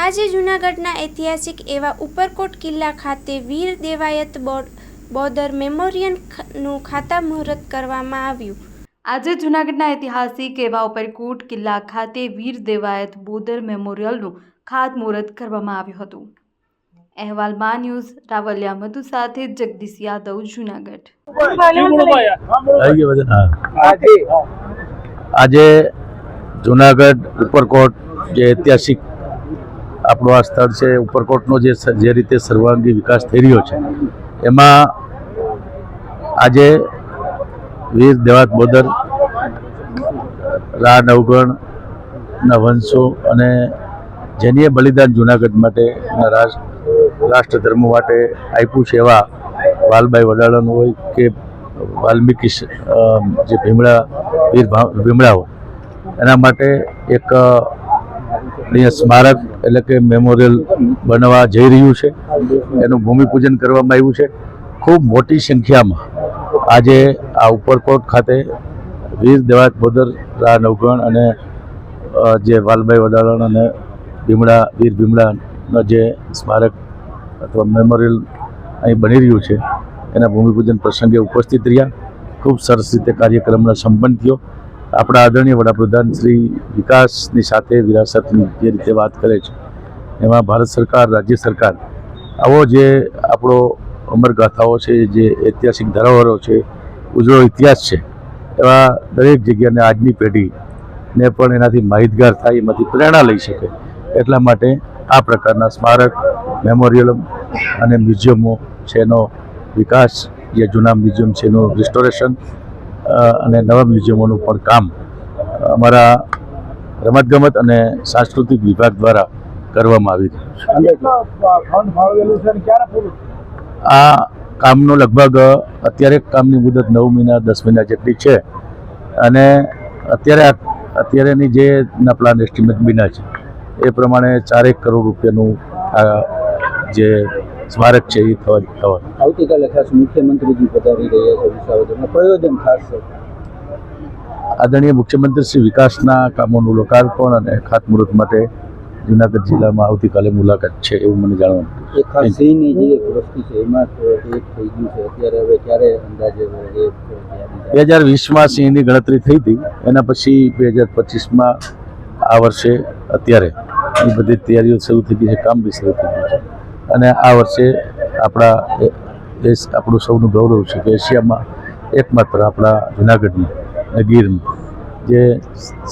આજે જૂનાગઢના ઐતિહાસિક એવા ઉપરકોટ કિલ્લા ખાતે વીર દેવાયત બોદર મેમોરિયલનું ખાતમુહૂર્ત કરવામાં આવ્યું। આજે જૂનાગઢના ઐતિહાસિક એવા ઉપરકોટ કિલ્લા ખાતે વીર દેવાયત બોદર મેમોરિયલનું ખાતમુહૂર્ત કરવામાં આવ્યું હતું। અહેવાલ માં ન્યૂઝ રાવલિયા મધુ સાથે જગદીશ યાદવ જૂનાગઢ। આજે જૂનાગઢ ઉપરકોટ જે ઐતિહાસિક આપણો આ સ્થળ છે, ઉપરકોટનો જે રીતે સર્વાંગી વિકાસ થઈ રહ્યો છે એમાં આજે વીર દેવાયત બોદર રા નવગણના વંશો અને જેનીએ બલિદાન જૂનાગઢ માટે રાષ્ટ્ર ધર્મ માટે આપ્યું છે એવા વાલભાઈ વડાલાનું હોય કે વાલ્મીકી જે વીર ભીમડા હોય એના માટે એક સ્મારક એટલે કે મેમોરિયલ બનવા જઈ રહ્યું છે। એનું ભૂમિપૂજન કરવામાં આવ્યું છે। ખૂબ મોટી સંખ્યામાં આજે આ ઉપરકોટ ખાતે વીર દેવાયત બોદર રા નવગણ અને જે વાલભાઈ વડાલા અને વીર ભીમડાનો જે સ્મારક અથવા મેમોરિયલ અહીં બની રહ્યું છે એના ભૂમિપૂજન પ્રસંગે ઉપસ્થિત રહ્યા। ખૂબ સરસ રીતે કાર્યક્રમનો સંપન્ન થયો। આપણા આદરણીય વડાપ્રધાન શ્રી વિકાસની સાથે વિરાસતની જે રીતે વાત કરે છે એમાં ભારત સરકાર, રાજ્ય સરકાર આવો જે આપણો અમરગાથાઓ છે, જે ઐતિહાસિક ધરોહરો છે, ઉજળો ઇતિહાસ છે, એવા દરેક જગ્યાને આજની પેઢીને પણ એનાથી માહિતગાર થાય, એમાંથી પ્રેરણા લઈ શકે એટલા માટે આ પ્રકારના સ્મારક, મેમોરિયલ અને મ્યુઝિયમો છે એનો વિકાસ, જે જૂના મ્યુઝિયમ છે એનું રિસ્ટોરેશન અને નવા મ્યુઝિયમોનું પણ કામ અમારા રમતગમત અને સાંસ્કૃતિક વિભાગ દ્વારા કરવામાં આવી રહ્યું છે। આ કામનો લગભગ અત્યારે કામની મુદત 9 મહિના 10 મહિના જેટલી છે અને અત્યારેની જે પ્લાન એસ્ટિમેટ બન્યા છે એ પ્રમાણે 4 કરોડ રૂપિયાનું આ જે સ્મારક છે એ થવાનું। આવતીકાલે ખાસ મુખ્યમંત્રીજી પધારી રહ્યા છે વિસાવદરમાં, પ્રયોજન ખાસ છે। આદરણીય મુખ્યમંત્રી શ્રી વિકાસના કામોનું લોકાર્પણ અને ખાતમુહૂર્ત માટે જૂનાગઢ જિલ્લામાં આવતીકાલે મુલાકાત છે એવું મને જાણવા મળ્યું। એક ખાસ સિંહની જે વસ્તી છે એમાં એક થઈ ગયું છે, અત્યારે હવે ક્યારે અંદાજે 2020માં સિંહની ગણતરી થઈ હતી, એના પછી 2025માં આ વર્ષે અત્યારે એ બધી તૈયારીઓ શરૂ થઈ ગઈ છે, કામ બી શરૂ થઈ ગયું છે અને આ વર્ષે આપણા દેશ, આપણું સૌનું ગૌરવ છે કે એશિયામાં એકમાત્ર આપણા જૂનાગઢમાં ગીરમાં જે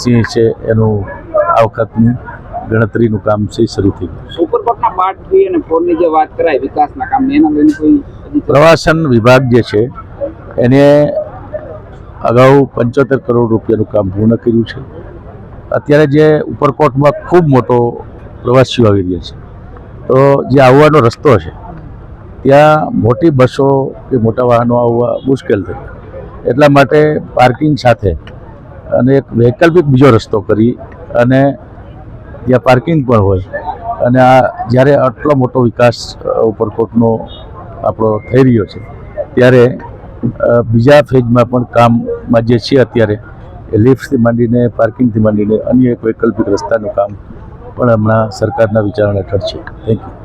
સિંહ છે એનું આ વખતની ગણતરીનું કામ છે શરૂ થઈ ગયું છે। ઉપરકોટના પાર્ટ 3 અને 4 ની જે વાત કરાય વિકાસના કામની, એના લઈને કોઈ પ્રવાસન વિભાગ જે છે એને અગાઉ 75 કરોડ રૂપિયાનું કામ પૂર્ણ કર્યું છે। અત્યારે જે ઉપરકોટમાં ખૂબ મોટો પ્રવાસીઓ આવી રહ્યા છે, તો જે આવવાનો રસ્તો છે ત્યાં મોટી બસો કે મોટા વાહનો આવવા મુશ્કેલ થાય, એટલા માટે પાર્કિંગ સાથે અને એક વૈકલ્પિક બીજો રસ્તો કરી અને જ્યાં પાર્કિંગ પણ હોય અને આ જ્યારે આટલો મોટો વિકાસ ઉપરકોટનો આપણો થઈ રહ્યો છે ત્યારે બીજા ફેઝમાં પણ કામમાં જે છે અત્યારે એ લિફ્ટથી માંડીને પાર્કિંગથી માંડીને અન્ય એક વૈકલ્પિક રસ્તાનું કામ પણ હમણાં સરકારના વિચારણા હેઠળ છે। Thank you.